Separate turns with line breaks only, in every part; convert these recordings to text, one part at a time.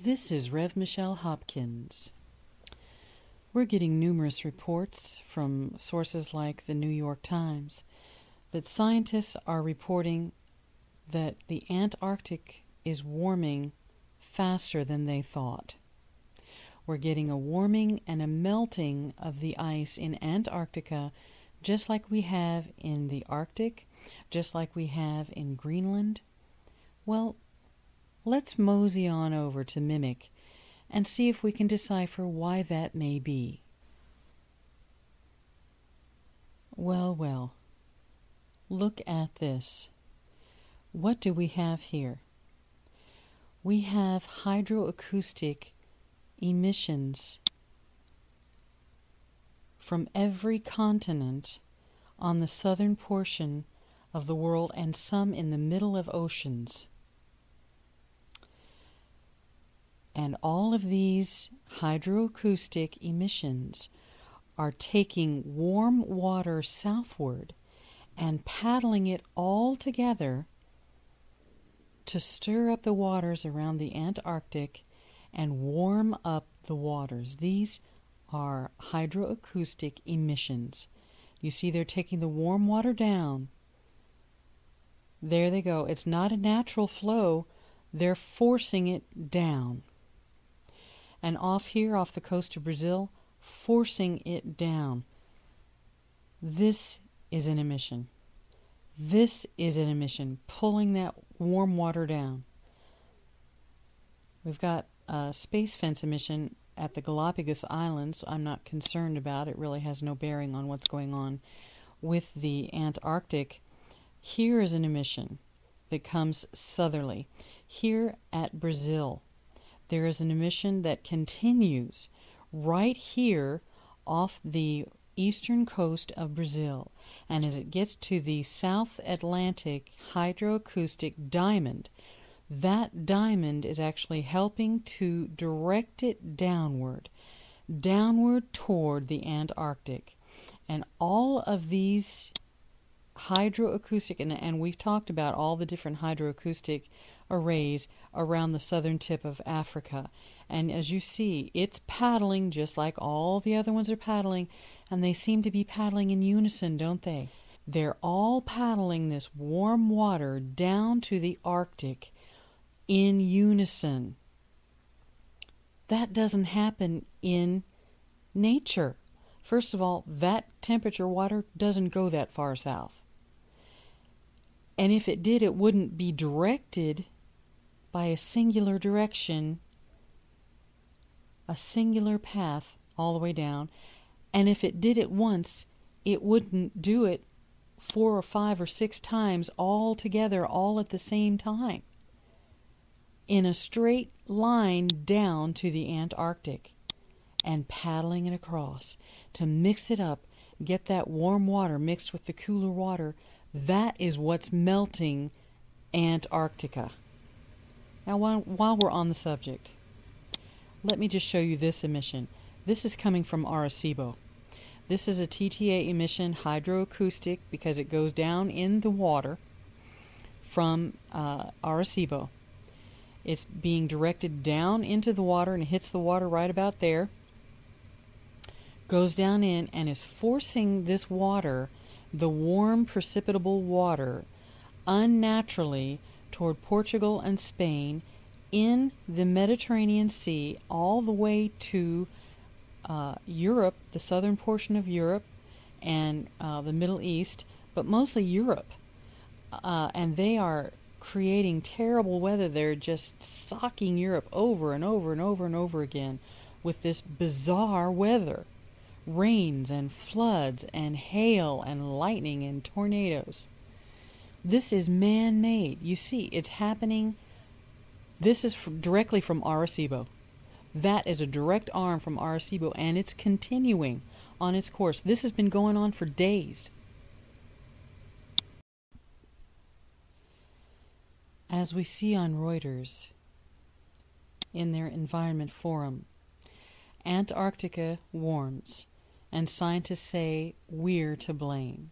This is Rev. Michelle Hopkins. We're getting numerous reports from sources like the New York Times that scientists are reporting that the Antarctic is warming faster than they thought. We're getting a warming and a melting of the ice in Antarctica just like we have in the Arctic, just like we have in Greenland. Well, let's mosey on over to Mimic and see if we can decipher why that may be. Well, look at this. What do we have here? We have hydroacoustic emissions from every continent on the southern portion of the world and some in the middle of oceans. And all of these hydroacoustic emissions are taking warm water southward and paddling it all together to stir up the waters around the Antarctic and warm up the waters. These are hydroacoustic emissions. You see, they're taking the warm water down. There they go. It's not a natural flow. They're forcing it down. And off here, off the coast of Brazil, forcing it down. This is an emission. This is an emission, pulling that warm water down. We've got a space fence emission at the Galapagos Islands. I'm not concerned about it. It really has no bearing on what's going on with the Antarctic. Here is an emission that comes southerly. Here at Brazil, there is an emission that continues right here off the eastern coast of Brazil. And as it gets to the South Atlantic hydroacoustic diamond, that diamond is actually helping to direct it downward toward the Antarctic. And all of these hydroacoustic, and we've talked about all the different hydroacoustic arrays around the southern tip of Africa. And as you see, it's paddling just like all the other ones are paddling, and they seem to be paddling in unison, don't they? They're all paddling this warm water down to the Arctic in unison. That doesn't happen in nature. First of all, that temperature water doesn't go that far south. And if it did, it wouldn't be directed by a singular direction, a singular path all the way down. And if it did it once, it wouldn't do it 4 or 5 or 6 times all together, all at the same time, in a straight line down to the Antarctic and paddling it across to mix it up, get that warm water mixed with the cooler water. That is what's melting Antarctica. Now, while we're on the subject, let me just show you this emission. This is coming from Arecibo. This is a TTA emission, hydroacoustic, because it goes down in the water from Arecibo. It's being directed down into the water and hits the water right about there, goes down in and is forcing this water, the warm precipitable water, unnaturally toward Portugal and Spain in the Mediterranean Sea all the way to Europe, the southern portion of Europe, and the Middle East, but mostly Europe. And they are creating terrible weather. They're just socking Europe over and over and over and over again with this bizarre weather. Rains and floods and hail and lightning and tornadoes. This is man-made. You see, it's happening. This is directly from Arecibo. That is a direct arm from Arecibo, and it's continuing on its course. This has been going on for days. As we see on Reuters, in their environment forum, Antarctica warms, and scientists say we're to blame.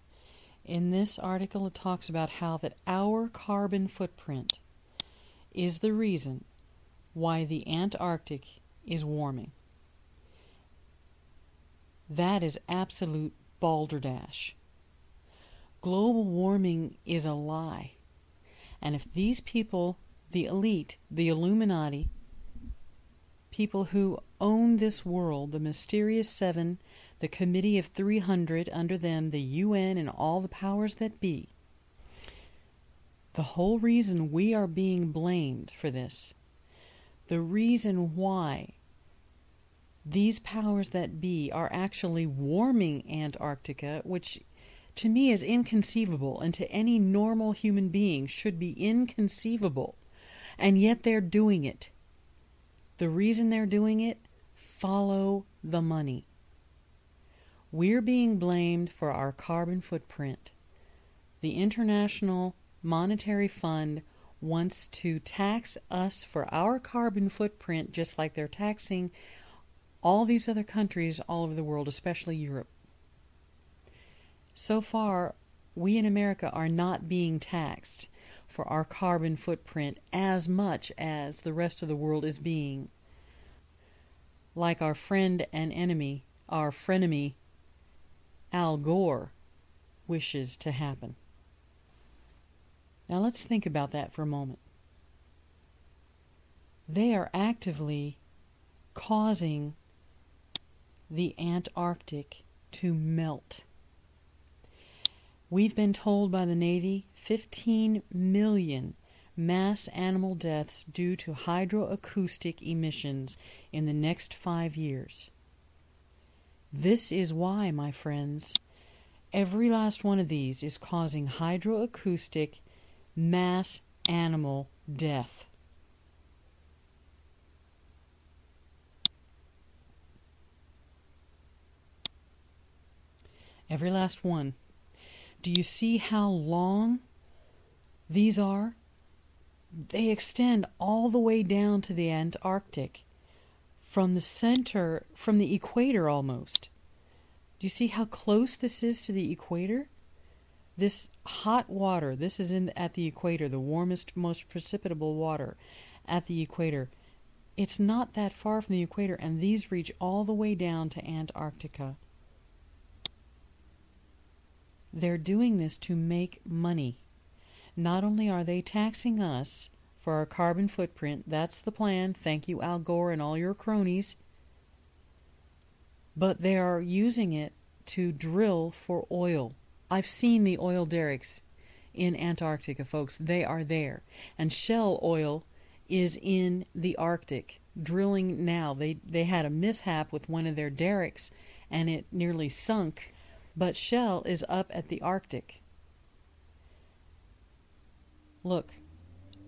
In this article, it talks about how that our carbon footprint is the reason why the Antarctic is warming. That is absolute balderdash. Global warming is a lie. And if these people, the elite, the Illuminati, people who own this world, the Mysterious Seven, the Committee of 300, under them the UN and all the powers that be, the whole reason we are being blamed for this, the reason why these powers that be are actually warming Antarctica, which to me is inconceivable and to any normal human being should be inconceivable, and yet they're doing it. The reason they're doing it, follow the money. We're being blamed for our carbon footprint. The International Monetary Fund wants to tax us for our carbon footprint just like they're taxing all these other countries all over the world, especially Europe. So far, we in America are not being taxed for our carbon footprint as much as the rest of the world is being. Like our friend and enemy, our frenemy, Al Gore, wishes to happen. Now let's think about that for a moment. They are actively causing the Antarctic to melt. We've been told by the Navy 15 million mass animal deaths due to hydroacoustic emissions in the next 5 years. This is why, my friends, every last one of these is causing hydroacoustic mass animal death. Every last one. Do you see how long these are? They extend all the way down to the Antarctic, from the center, from the equator almost. Do you see how close this is to the equator? This hot water, this is at the equator, the warmest, most precipitable water at the equator. It's not that far from the equator, and these reach all the way down to Antarctica. They're doing this to make money. Not only are they taxing us for our carbon footprint, that's the plan, thank you Al Gore and all your cronies, but they are using it to drill for oil. I've seen the oil derricks in Antarctica, folks. They are there. And Shell Oil is in the Arctic, drilling now. They had a mishap with one of their derricks, and it nearly sunk. But Shell is up at the Arctic. Look,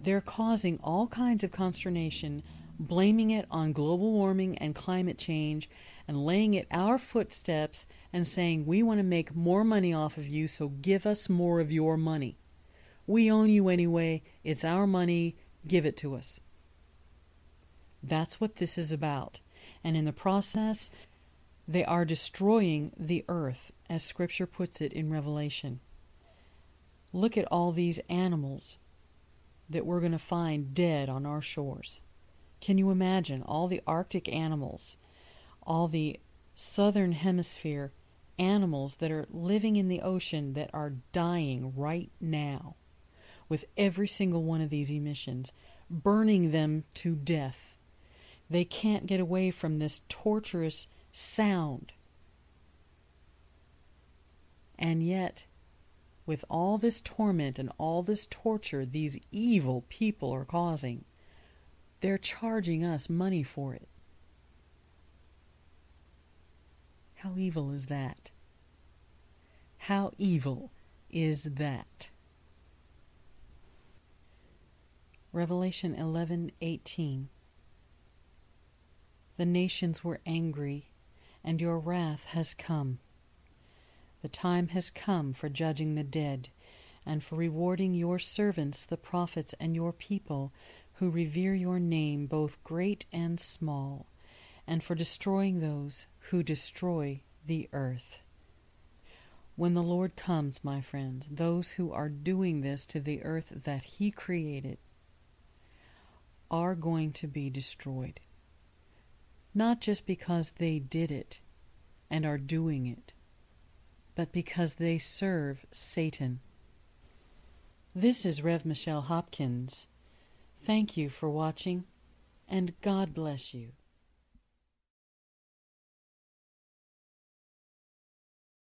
they're causing all kinds of consternation, blaming it on global warming and climate change, and laying at our footsteps and saying, we want to make more money off of you, so give us more of your money. We own you anyway. It's our money. Give it to us. That's what this is about. And in the process, they are destroying the earth, as Scripture puts it in Revelation. Look at all these animals that we're going to find dead on our shores. Can you imagine all the Arctic animals, all the southern hemisphere animals that are living in the ocean that are dying right now with every single one of these emissions, burning them to death? They can't get away from this torturous sound. And yet, with all this torment and all this torture these evil people are causing, they're charging us money for it. How evil is that? How evil is that? Revelation 11:18. The nations were angry, and your wrath has come. The time has come for judging the dead, and for rewarding your servants, the prophets, and your people, who revere your name, both great and small, and for destroying those who destroy the earth. When the Lord comes, my friends, those who are doing this to the earth that He created are going to be destroyed. Not just because they did it and are doing it, but because they serve Satan. This is Rev. Michelle Hopkins. Thank you for watching, and God bless you.